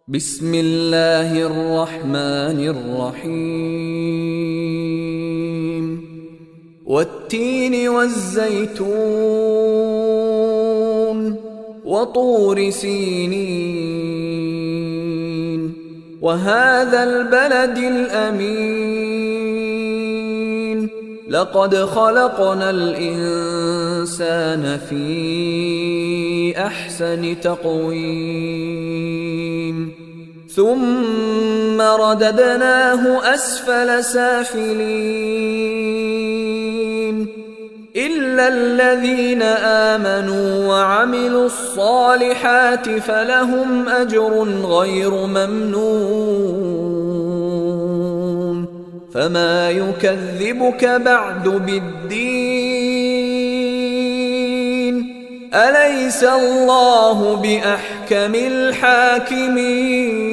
بسم الله الرحمن الرحيم والتين والزيتون وطور سينين وهذا البلد الأمين لقد خلقنا الإنسان في أحسن تقويم ثم رددناه أسفل سافلين إلا الذين آمنوا وعملوا الصالحات فلهم أجر غير ممنون فما يكذبك بعد بالدين أليس الله بأحكم الحاكمين